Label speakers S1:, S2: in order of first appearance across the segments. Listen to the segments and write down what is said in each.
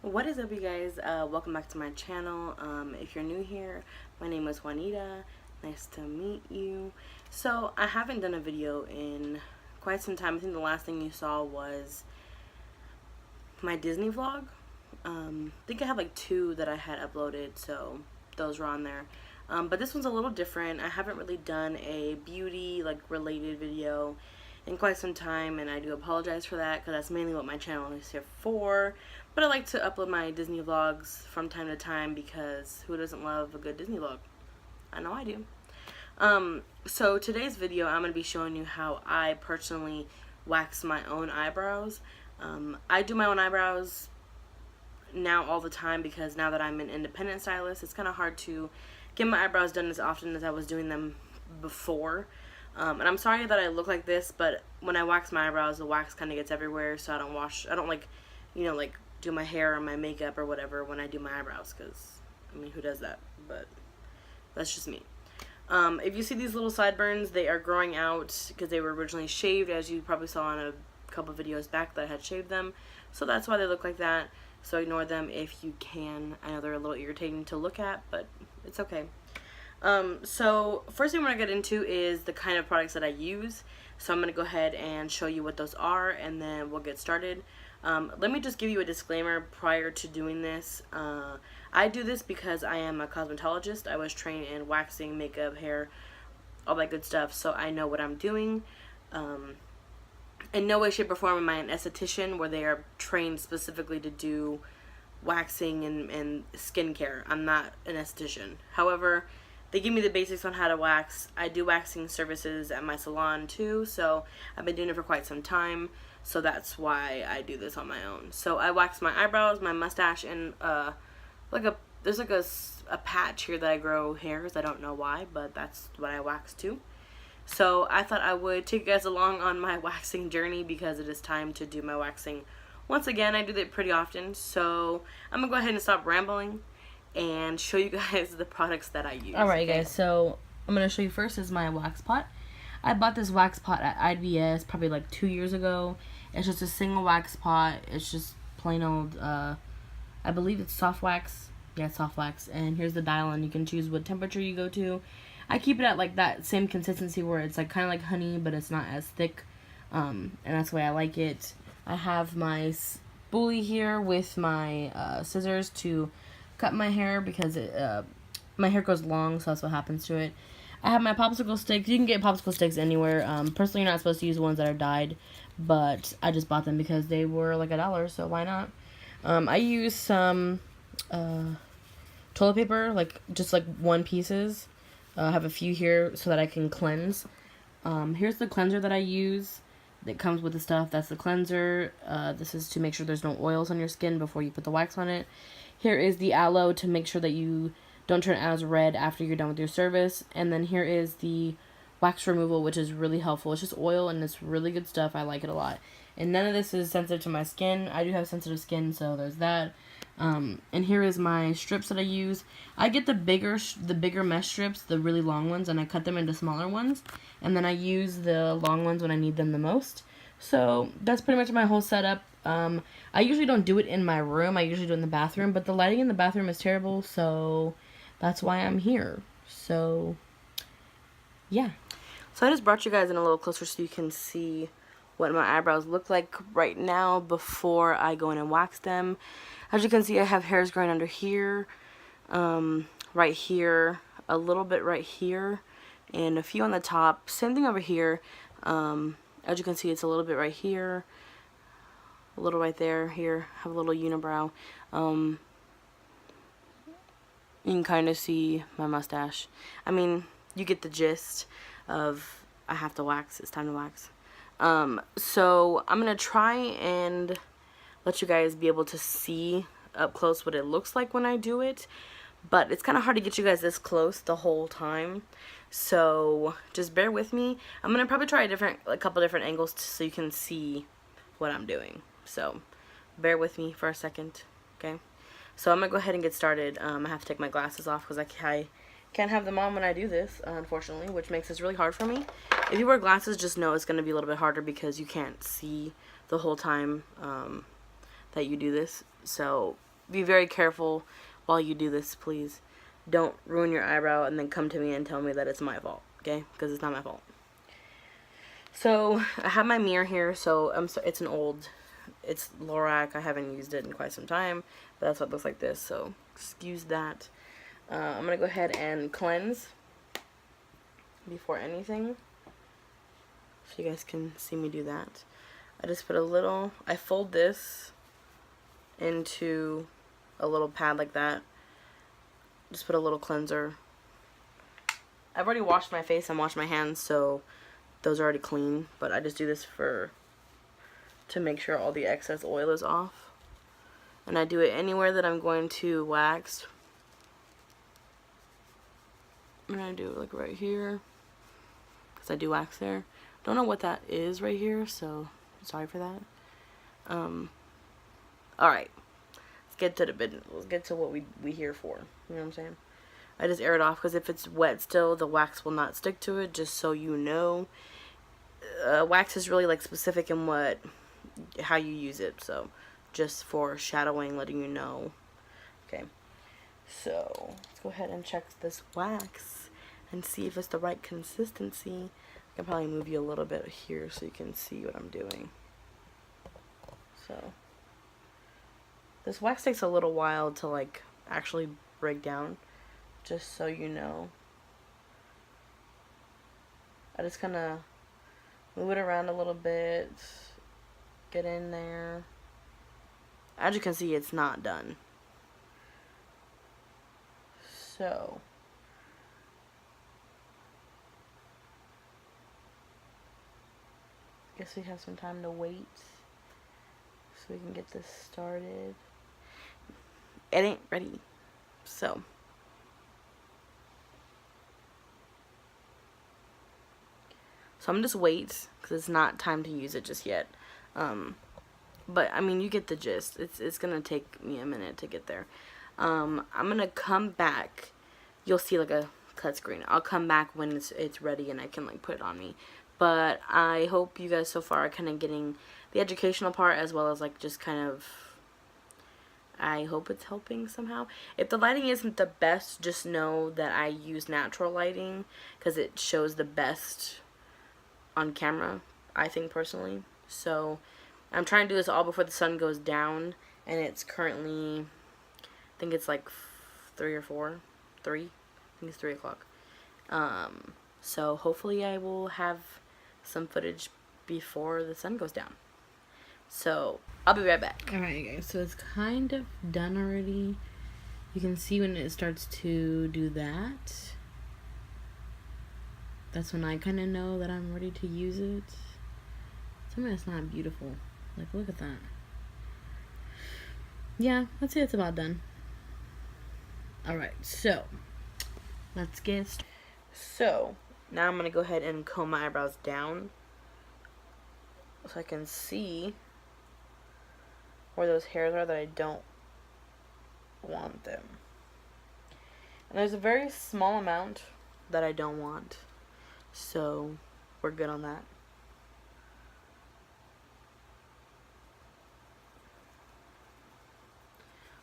S1: What is up, you guys? Welcome back to my channel. If you're new here, my name is Juanita. Nice to meet you. So I haven't done a video in quite some time. I think the last thing you saw was my Disney vlog. I think I have like two that I had uploaded, so those were on there. But this one's a little different. I haven't really done a beauty related video in quite some time, and I do apologize for that because that's mainly what my channel is here for. But I like to upload my Disney vlogs from time to time because who doesn't love a good Disney vlog? I know I do. So today's video, I'm going to be showing you how I personally wax my own eyebrows. I do my own eyebrows now all the time because now that I'm an independent stylist, it's kind of hard to get my eyebrows done as often as I was doing them before. And I'm sorry that I look like this, but when I wax my eyebrows, the wax kind of gets everywhere, so I don't like, do my hair or my makeup or whatever when I do my eyebrows, because, I mean, who does that? But that's just me. If you see these little sideburns, they are growing out because they were originally shaved, as you probably saw in a couple videos back that I had shaved them, so that's why they look like that. So ignore them if you can. I know they're a little irritating to look at, but it's okay. So first thing we're gonna get into is the kind of products that I use. So I'm gonna go ahead and show you what those are, and then we'll get started. Let me just give you a disclaimer prior to doing this. I do this because I am a cosmetologist. I was trained in waxing, makeup, hair, all that good stuff, so I know what I'm doing. In no way, shape, or form am I an esthetician where they are trained specifically to do waxing and skincare. I'm not an esthetician. However, they give me the basics on how to wax. I do waxing services at my salon too, so I've been doing it for quite some time, so that's why I do this on my own. So I wax my eyebrows, my mustache, and there's a patch here that I grow hairs. I don't know why, but that's what I wax too. So I thought I would take you guys along on my waxing journey because it is time to do my waxing. Once again, I do that pretty often, so I'm going to go ahead and stop rambling and show you guys the products that I use. Alright, guys, so I'm going to show you first is my wax pot. I bought this wax pot at IDVS probably like 2 years ago. It's just a single wax pot. It's just plain old, I believe it's soft wax. Yeah, it's soft wax. And here's the dial, and you can choose what temperature you go to. I keep it at like that same consistency where it's like kind of like honey, but it's not as thick, and that's the way I like it. I have my spoolie here with my scissors to cut my hair because my hair goes long, so that's what happens to it. I have my popsicle sticks. You can get popsicle sticks anywhere. Personally, you're not supposed to use ones that are dyed, but I just bought them because they were like $1, so why not? I use some toilet paper, just one pieces. I have a few here so that I can cleanse. Here's the cleanser that I use that comes with the stuff. That's the cleanser. This is to make sure there's no oils on your skin before you put the wax on it. Here is the aloe to make sure that you don't turn as red after you're done with your service. And then here is the wax removal, which is really helpful. It's just oil and it's really good stuff. I like it a lot. And none of this is sensitive to my skin. I do have sensitive skin, so there's that. And here is my strips that I use. I get the bigger mesh strips, the really long ones, and I cut them into smaller ones. And then I use the long ones when I need them the most. So that's pretty much my whole setup. I usually don't do it in my room. I usually do it in the bathroom. But the lighting in the bathroom is terrible, so that's why I'm here. So, yeah. So I just brought you guys in a little closer so you can see what my eyebrows look like right now before I go in and wax them. As you can see, I have hairs growing under here, right here, a little bit right here, and a few on the top. Same thing over here. As you can see, it's a little bit right here, a little right there. Here, I have a little unibrow. You can kind of see my mustache. I mean, you get the gist of I have to wax. It's time to wax. So I'm gonna try and let you guys be able to see up close what it looks like when I do it, but it's kind of hard to get you guys this close the whole time, so just bear with me. I'm gonna probably try a couple different angles so you can see what I'm doing, so bear with me for a second. Okay, so I'm gonna go ahead and get started. I have to take my glasses off because I can't have them on when I do this, unfortunately, which makes this really hard for me. If you wear glasses, just know it's going to be a little bit harder because you can't see the whole time that you do this. So be very careful while you do this, please. Don't ruin your eyebrow and then come to me and tell me that it's my fault, okay? Because it's not my fault. So I have my mirror here. So it's it's Lorac. I haven't used it in quite some time, but that's what it looks like this. So excuse that. I'm gonna go ahead and cleanse before anything, so you guys can see me do that. I just put a little. I fold this into a little pad like that. Just put a little cleanser. I've already washed my face and washed my hands, so those are already clean, but I just do this to make sure all the excess oil is off. And I do it anywhere that I'm going to wax. I'm gonna do it like right here, because I do wax there. Don't know what that is right here, so sorry for that. Alright, let's get to the business. Let's get to what we here for. You know what I'm saying? I just air it off, because if it's wet still, the wax will not stick to it, just so you know. Wax is really like specific in how you use it, so just for shadowing, letting you know. Okay, so let's go ahead and check this wax and see if it's the right consistency. I can probably move you a little bit here so you can see what I'm doing. So this wax takes a little while to like actually break down, just so you know. I just kind of move it around a little bit, get in there. As you can see, it's not done. So I guess we have some time to wait so we can get this started. It ain't ready. So I'm gonna just wait, because it's not time to use it just yet. But I mean, you get the gist. It's gonna take me a minute to get there. I'm gonna come back. You'll see like a cut screen. I'll come back when it's ready and I can like put it on me. But I hope you guys so far are kind of getting the educational part, as well as like just kind of, I hope it's helping somehow. If the lighting isn't the best, just know that I use natural lighting, because it shows the best on camera, I think, personally. So I'm trying to do this all before the sun goes down, and it's currently, I think it's like 3 or 4, 3, I think it's 3 o'clock. So hopefully I will have some footage before the sun goes down. So I'll be right back. Alright guys, so it's kind of done already. You can see when it starts to do that. That's when I kind of know that I'm ready to use it. Tell me that's not beautiful. Like, look at that. Yeah, let's say it's about done. Alright, so let's get started. So now I'm going to go ahead and comb my eyebrows down so I can see where those hairs are that I don't want them. And there's a very small amount that I don't want. So we're good on that.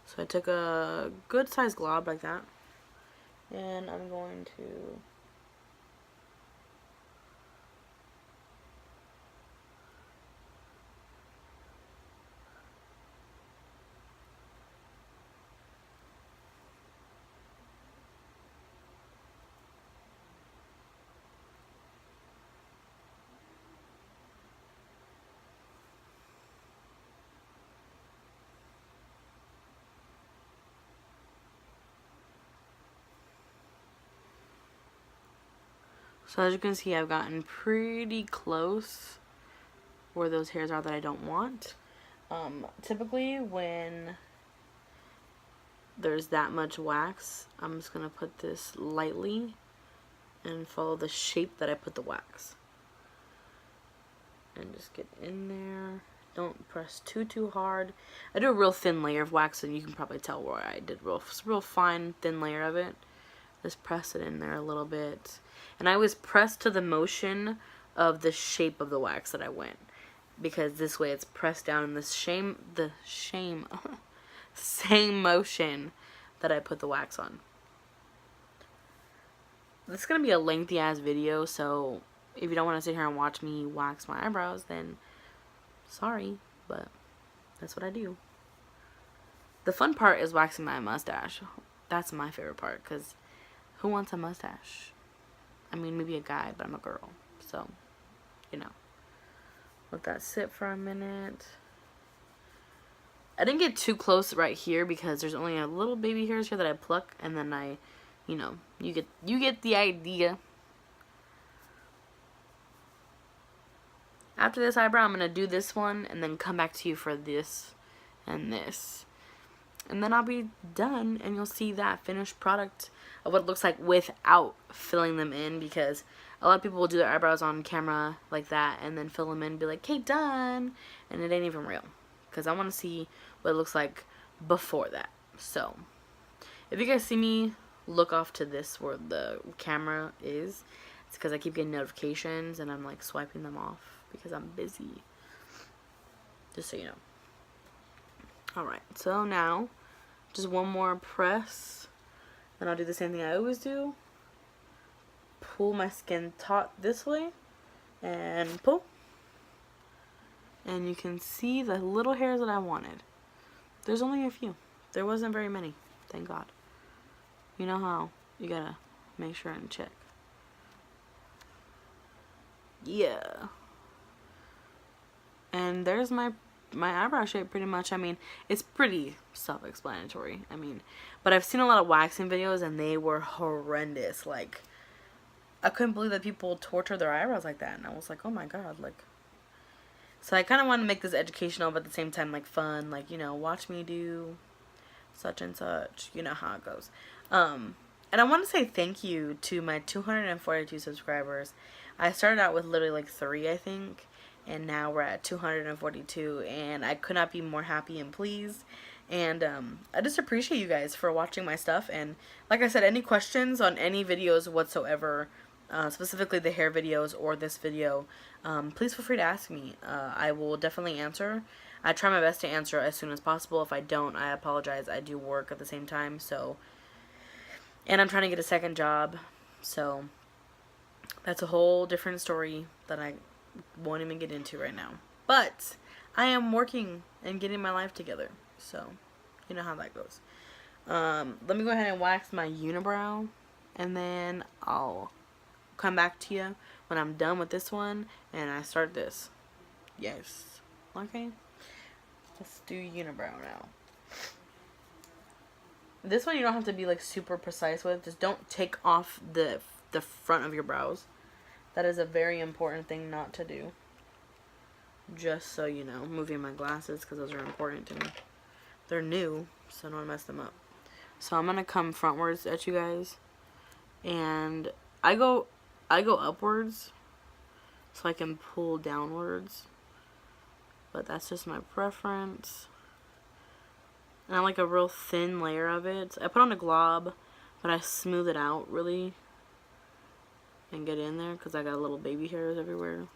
S1: So I took a good sized glob like that, and I'm going to So as you can see, I've gotten pretty close where those hairs are that I don't want. Typically when there's that much wax, I'm just going to put this lightly and follow the shape that I put the wax. And just get in there. Don't press too hard. I do a real thin layer of wax, and you can probably tell where I did real fine thin layer of it. Just press it in there a little bit. And I always press to the motion of the shape of the wax that I went, because this way it's pressed down in the same motion that I put the wax on. This is going to be a lengthy ass video, so if you don't want to sit here and watch me wax my eyebrows, then sorry, but that's what I do. The fun part is waxing my mustache. That's my favorite part, because who wants a mustache? I mean, maybe a guy, but I'm a girl, so, you know. Let that sit for a minute. I didn't get too close right here because there's only a little baby hairs here that I pluck, and then I, you know, you get the idea. After this eyebrow, I'm going to do this one and then come back to you for this and this. And then I'll be done, and you'll see that finished product of what it looks like without filling them in, because a lot of people will do their eyebrows on camera like that and then fill them in and be like, "Okay, done." And it ain't even real, because I want to see what it looks like before that. So, if you guys see me look off to this where the camera is, it's because I keep getting notifications and I'm like swiping them off because I'm busy. Just so you know. Alright, so now just one more press, then I'll do the same thing I always do. Pull my skin taut this way and pull, and you can see the little hairs that I wanted. There's only a few. There wasn't very many, thank God. You know how you gotta make sure and check. Yeah. And there's my eyebrow shape pretty much. I mean, it's pretty self-explanatory. I mean, but I've seen a lot of waxing videos and they were horrendous. Like, I couldn't believe that people torture their eyebrows like that. And I was like, oh my God, like. So I kind of want to make this educational, but at the same time, like, fun. Like, you know, watch me do such and such. You know how it goes. And I want to say thank you to my 242 subscribers. I started out with literally like 3, I think. And now we're at 242, and I could not be more happy and pleased. And I just appreciate you guys for watching my stuff. And like I said, any questions on any videos whatsoever, specifically the hair videos or this video, please feel free to ask me. I will definitely answer. I try my best to answer as soon as possible. If I don't, I apologize. I do work at the same time, so. And I'm trying to get a second job, so that's a whole different story that I won't even get into right now. But I am working and getting my life together, so you know how that goes. Let me go ahead and wax my unibrow, and then I'll come back to you when I'm done with this one and I start this. Yes. Okay. Let's do unibrow now. This one you don't have to be like super precise with. Just don't take off the front of your brows. That is a very important thing not to do. Just so you know. Moving my glasses because those are important to me. They're new, so I don't want to mess them up. So I'm going to come frontwards at you guys. And I go upwards so I can pull downwards. But that's just my preference. And I like a real thin layer of it. I put on a glob, but I smooth it out really. And get in there because I got little baby hairs everywhere.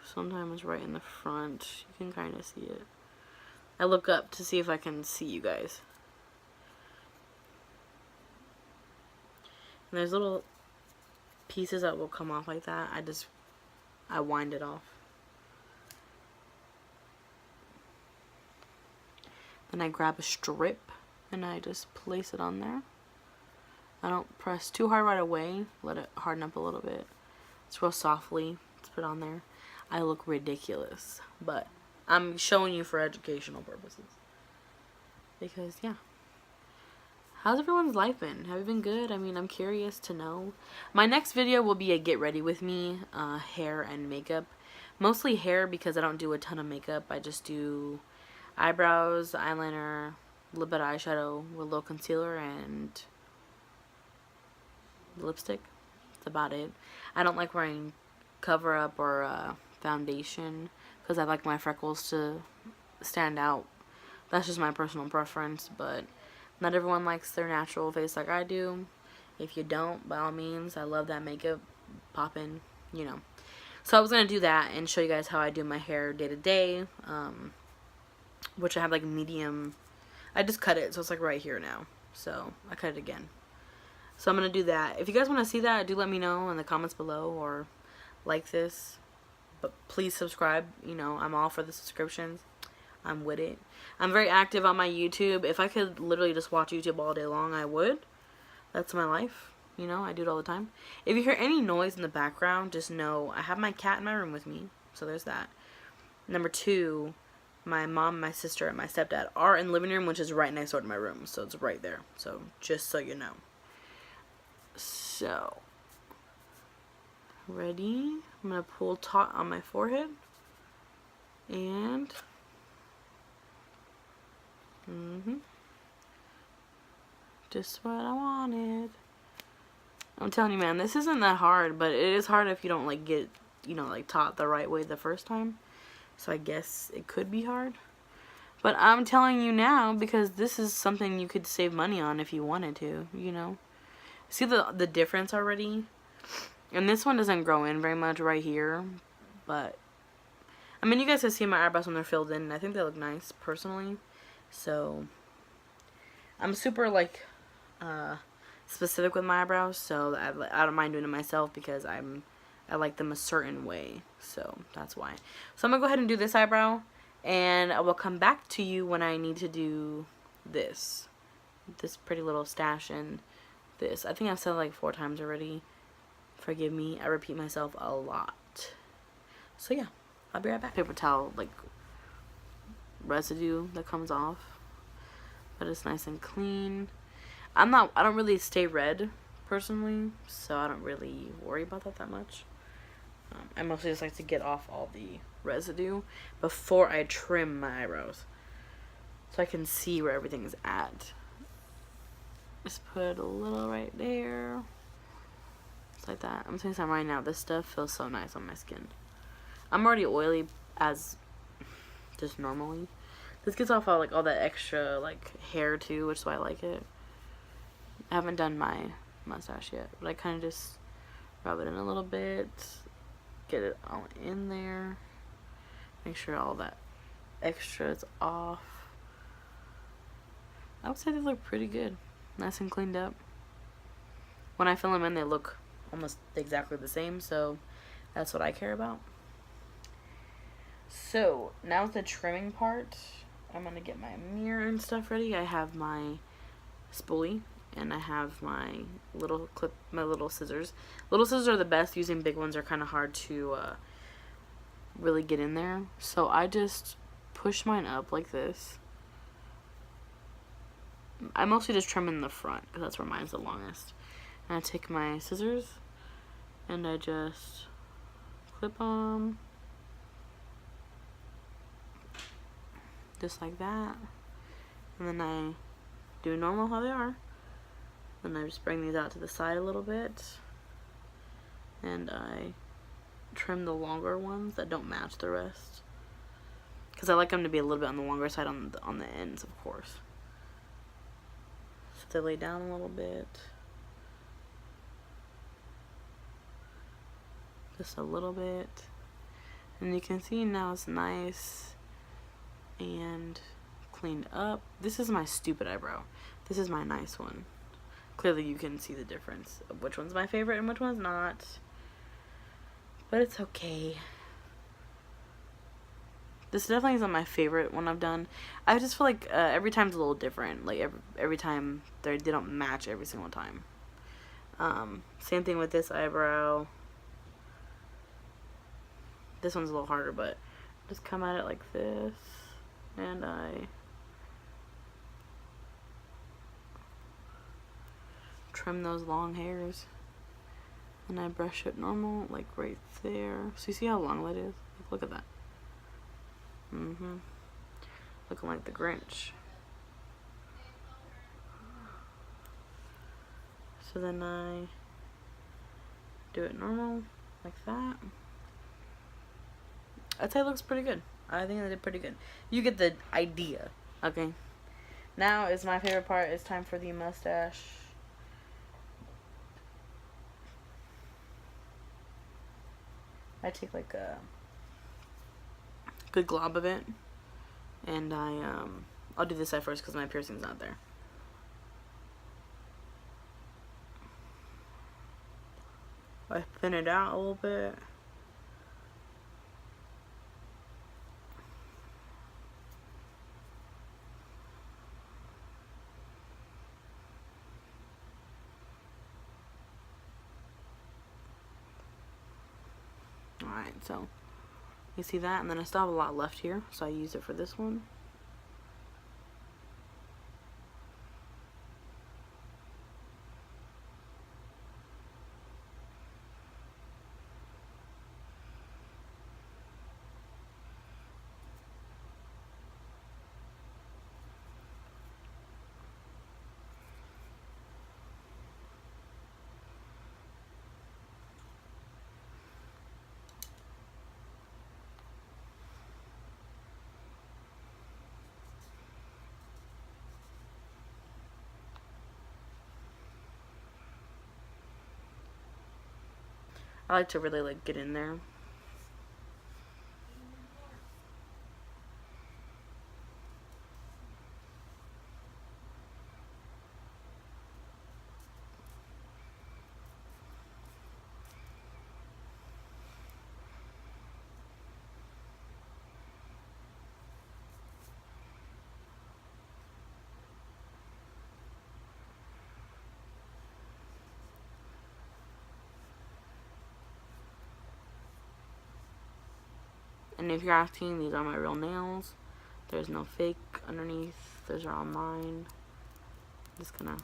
S1: Sometimes right in the front. You can kind of see it. I look up to see if I can see you guys. And there's little pieces that will come off like that. I wind it off. Then I grab a strip and I just place it on there. I don't press too hard right away. Let it harden up a little bit. It's real softly. Let's put it on there. I look ridiculous, but I'm showing you for educational purposes. Because, yeah. How's everyone's life been? Have you been good? I mean, I'm curious to know. My next video will be a get ready with me, hair and makeup. Mostly hair because I don't do a ton of makeup. I just do eyebrows, eyeliner, a little bit of eyeshadow with a little concealer, and lipstick. That's about it. I don't like wearing cover up or foundation because I like my freckles to stand out. That's just my personal preference, but not everyone likes their natural face like I do. If you don't, by all means, I love that makeup popping, you know. So I was going to do that and show you guys how I do my hair day to day. which I have like medium. I just cut it, so it's like right here now. So I cut it again. So I'm going to do that. If you guys want to see that, do let me know in the comments below, or like this. But please subscribe. You know, I'm all for the subscriptions. I'm with it. I'm very active on my YouTube. If I could literally just watch YouTube all day long, I would. That's my life. You know, I do it all the time. If you hear any noise in the background, just know I have my cat in my room with me. So there's that. Number 2, my mom, my sister, and my stepdad are in the living room, which is right next door to my room. So it's right there. So just so you know. So, ready? I'm going to pull taut on my forehead. And, just what I wanted. I'm telling you, man, this isn't that hard, but it is hard if you don't, like, get, you know, like, taught the right way the first time. So I guess it could be hard. But I'm telling you now, because this is something you could save money on if you wanted to, you know. See the difference already? And this one doesn't grow in very much right here. But, I mean, you guys can see my eyebrows when they're filled in. And I think they look nice, personally. So, I'm super, like, specific with my eyebrows. So, I don't mind doing it myself because I like them a certain way. So, that's why. So, I'm going to go ahead and do this eyebrow. And I will come back to you when I need to do this. This pretty little stash and this. I think I've said it like 4 times already. Forgive me. I repeat myself a lot. So, yeah. I'll be right back. Paper towel, like, residue that comes off. But it's nice and clean. I don't really stay red, personally. So, I don't really worry about that much. I mostly just like to get off all the residue before I trim my eyebrows. So I can see where everything's at. Just put a little right there. Just like that. I'm saying something right now. This stuff feels so nice on my skin. I'm already oily as just normally. This gets off all that extra like hair too, which is why I like it. I haven't done my mustache yet, but I kind of just rub it in a little bit. Get it all in there. Make sure all that extra is off. I would say they look pretty good. Nice and cleaned up. When I fill them in, they look almost exactly the same, so that's what I care about. So, now the trimming part. I'm going to get my mirror and stuff ready. I have my spoolie, and I have my little clip, my little scissors. Little scissors are the best. Using big ones are kind of hard to really get in there. So I just push mine up like this. I mostly just trim in the front because that's where mine's the longest. And I take my scissors and I just clip them. Just like that. And then I do normal how they are. Then I just bring these out to the side a little bit. And I trim the longer ones that don't match the rest. Because I like them to be a little bit on the longer side on the ends, of course. So they lay down a little bit. Just a little bit. And you can see now it's nice and cleaned up. This is my stupid eyebrow. This is my nice one. Clearly you can see the difference of which one's my favorite and which one's not. But it's okay. This definitely isn't my favorite one I've done. I just feel like every time's a little different. Like every time they don't match every single time. Same thing with this eyebrow. This one's a little harder, but just come at it like this. And I trim those long hairs. And I brush it normal, like right there. So you see how long that is? Look at that. Looking like the Grinch. So then I do it normal, like that. I'd say it looks pretty good. I think I did pretty good. You get the idea, okay? Now is my favorite part. It's time for the mustache. I take like a good glob of it And I'll do this side first because my piercing's not there. I thin it out a little bit. Alright, so you see that? And then I still have a lot left here, so I use it for this one. I like to really like get in there. And if you're asking, these are my real nails. There's no fake underneath. Those are all mine. Just gonna,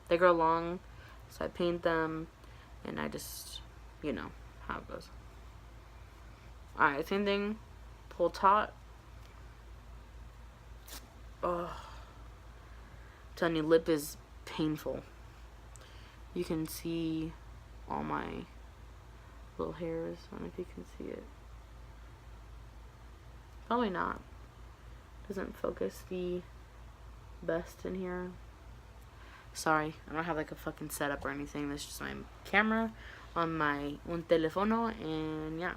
S1: they grow long, so I paint them, and I just, you know, how it goes. Alright, same thing. Pull taut. Oh, I'm telling you, lip is painful. You can see all my little hairs. I don't know if you can see it. Probably not. Doesn't focus the best in here. Sorry, I don't have like a fucking setup or anything. That's just my camera on my un telefono, and yeah.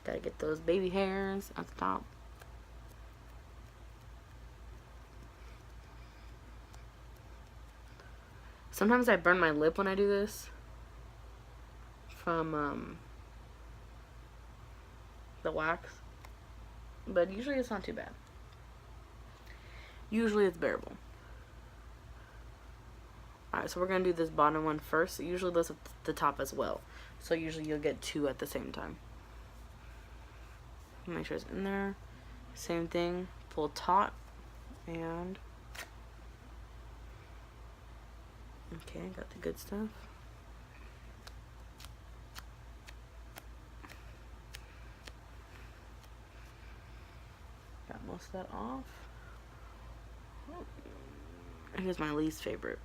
S1: Gotta get those baby hairs at the top. Sometimes I burn my lip when I do this from the wax, but usually it's not too bad. Usually it's bearable. Alright, so we're gonna do this bottom one first. It usually does at the top as well, so usually you'll get two at the same time. Make sure it's in there. Same thing, pull taut, and okay, got the good stuff. Got most of that off. Here's my least favorite.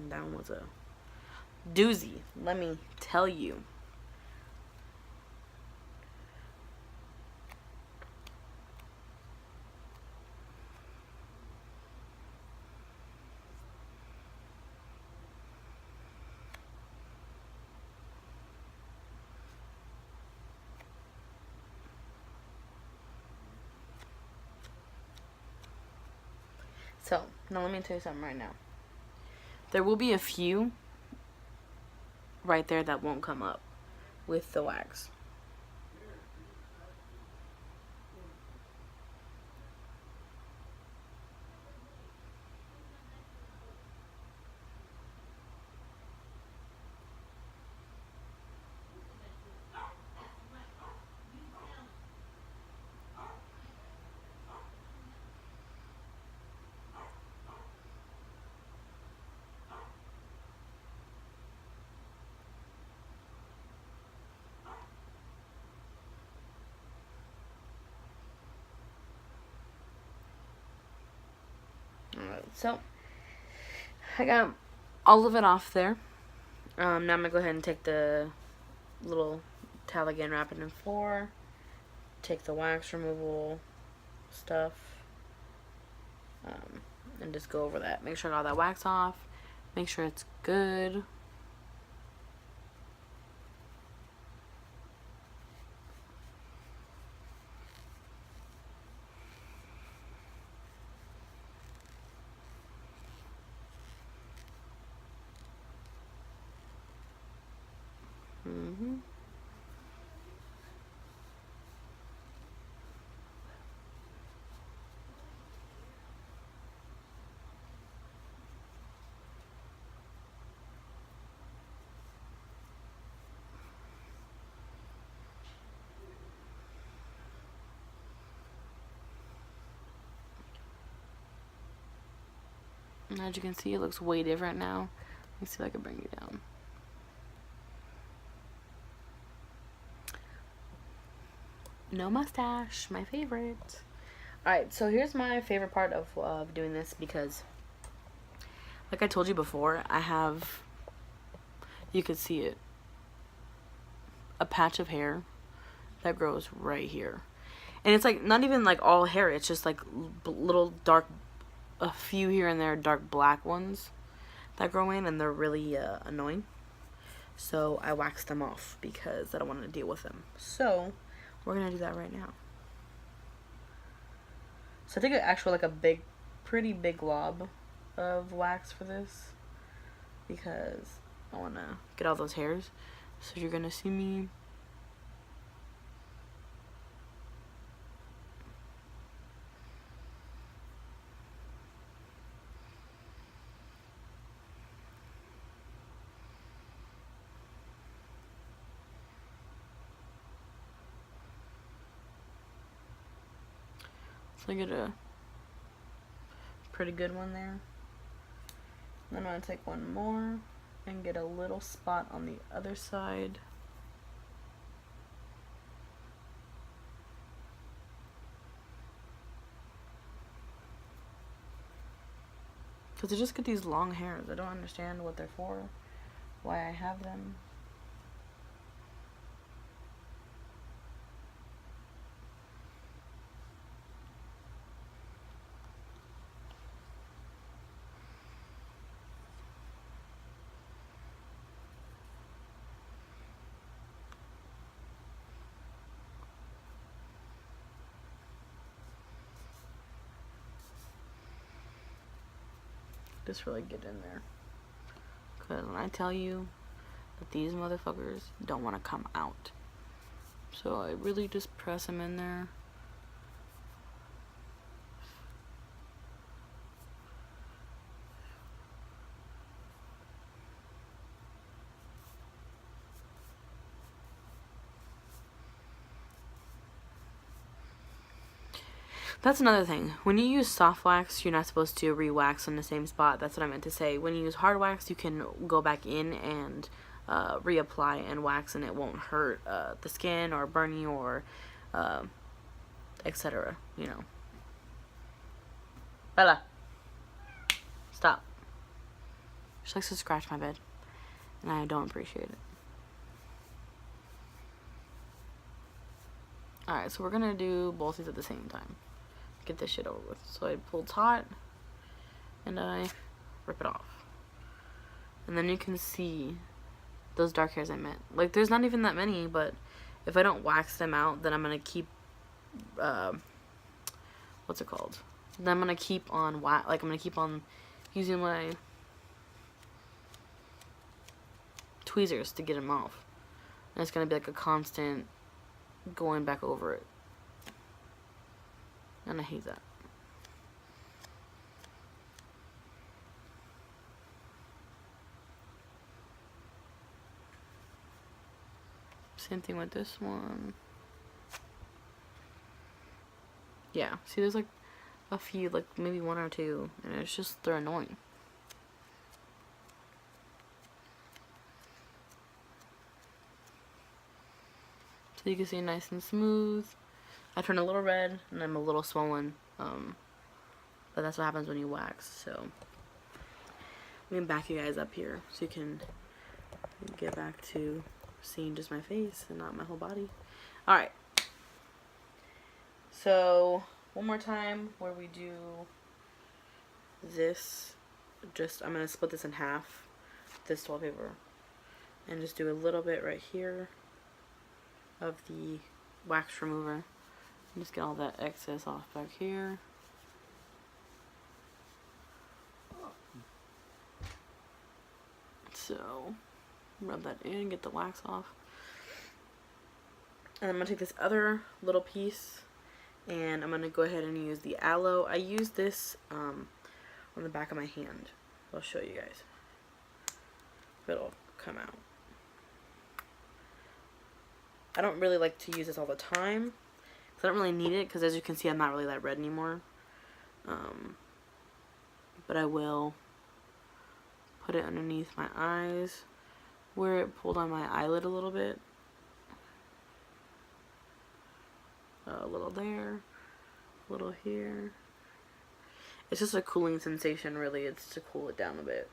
S1: That one was a doozy, let me tell you. So, now let me tell you something right now. There will be a few right there that won't come up with the wax. So I got all of it off there. Now I'm going to go ahead and take the little towel again, wrap it in 4. Take the wax removal stuff. And just go over that. Make sure I got all that wax off. Make sure it's good. And as you can see, it looks way different now. Let me see if I can bring you down. No mustache, my favorite. Alright, so here's my favorite part of doing this, because like I told you before, I have, you could see it, a patch of hair that grows right here. And it's like not even like all hair, it's just like little dark, a few here and there dark black ones that grow in, and they're really annoying. So I waxed them off because I don't want to deal with them. So we're gonna do that right now. So I think actually like a pretty big glob of wax for this, because I want to get all those hairs. So you're gonna see me so I get a pretty good one there. Then I'm going to take one more and get a little spot on the other side. Because I just get these long hairs. I don't understand what they're for, why I have them. Just really get in there, because when I tell you that these motherfuckers don't want to come out, so I really just press them in there. That's another thing. When you use soft wax, you're not supposed to re-wax on the same spot. That's what I meant to say. When you use hard wax, you can go back in and reapply and wax, and it won't hurt the skin or burn you or etc. You know. Bella, stop. She likes to scratch my bed, and I don't appreciate it. Alright, so we're gonna do both these at the same time. Get this shit over with. So I pull taut and I rip it off, and then you can see those dark hairs I meant. Like, there's not even that many, but if I don't wax them out, then I'm gonna keep what's it called? Then I'm gonna keep on I'm gonna keep on using my tweezers to get them off, and it's gonna be like a constant going back over it. And I hate that. Same thing with this one. Yeah, see, there's like a few, like maybe one or two, and it's just, they're annoying. So you can see nice and smooth. I turn a little red and I'm a little swollen, but that's what happens when you wax. So Let me back you guys up here so you can get back to seeing just my face and not my whole body. Alright. So, one more time where we do this. I'm going to split this in half, this toilet paper. And just do a little bit right here of the wax remover. And just get all that excess off back here. So, rub that in, get the wax off. And I'm going to take this other little piece and I'm going to go ahead and use the aloe. I use this on the back of my hand. I'll show you guys. It'll come out. I don't really like to use this all the time because I don't really need it, because as you can see I'm not really that red anymore. But I will put it underneath my eyes where it pulled on my eyelid a little bit. A little there, a little here. It's just a cooling sensation, really. It's to cool it down a bit.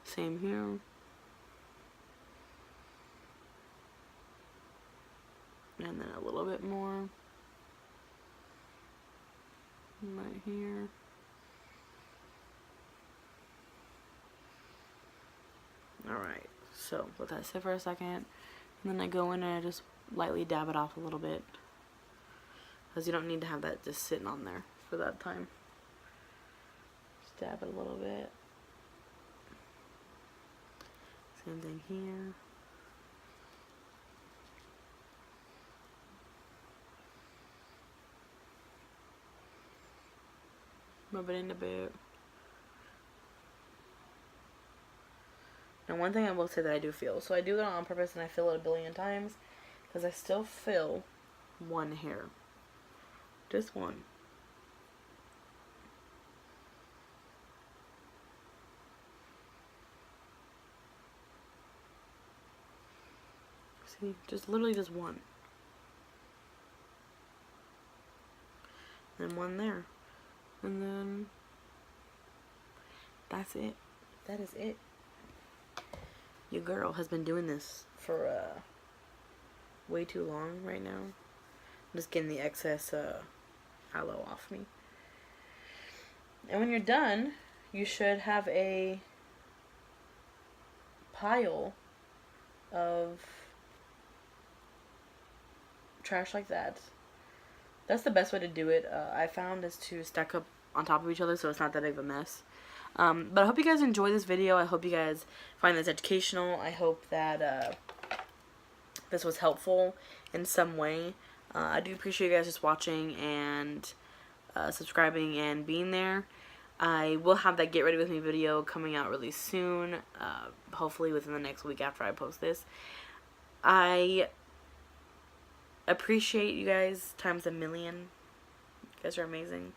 S1: Same here. And then a little bit more. Right here. Alright, so let that sit for a second. And then I go in and I just lightly dab it off a little bit. Because you don't need to have that just sitting on there for that time. Just dab it a little bit. Same thing here. Rub it in a bit. Now, one thing I will say that I do feel, so I do it on purpose and I feel it a billion times, because I still feel one hair. Just one. See, just literally just one. And one there. And then that's it. That is it. Your girl has been doing this for way too long right now. I'm just getting the excess aloe off me. And when you're done, you should have a pile of trash like that. That's the best way to do it, I found, is to stack up on top of each other so it's not that big of a mess. But I hope you guys enjoy this video. I hope you guys find this educational. I hope that this was helpful in some way. I do appreciate you guys just watching and subscribing and being there. I will have that Get Ready With Me video coming out really soon, hopefully within the next week after I post this. I appreciate you guys times a million. You guys are amazing.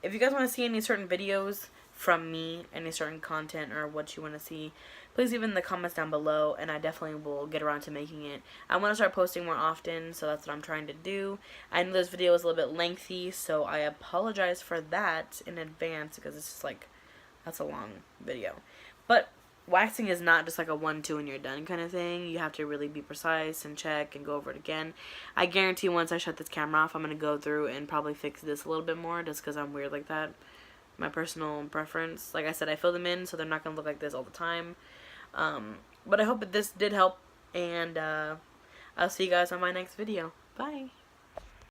S1: If you guys want to see any certain videos from me, any certain content or what you want to see, please leave it in the comments down below, and I definitely will get around to making it. I want to start posting more often, so that's what I'm trying to do. I know this video is a little bit lengthy, so I apologize for that in advance, because it's just like, that's a long video. But waxing is not just like a 1-2 and you're done kind of thing. You have to really be precise and check and go over it again. I guarantee once I shut this camera off, I'm going to go through and probably fix this a little bit more, just because I'm weird like that. My personal preference. Like I said, I fill them in so they're not going to look like this all the time. But I hope that this did help, and I'll see you guys on my next video. Bye!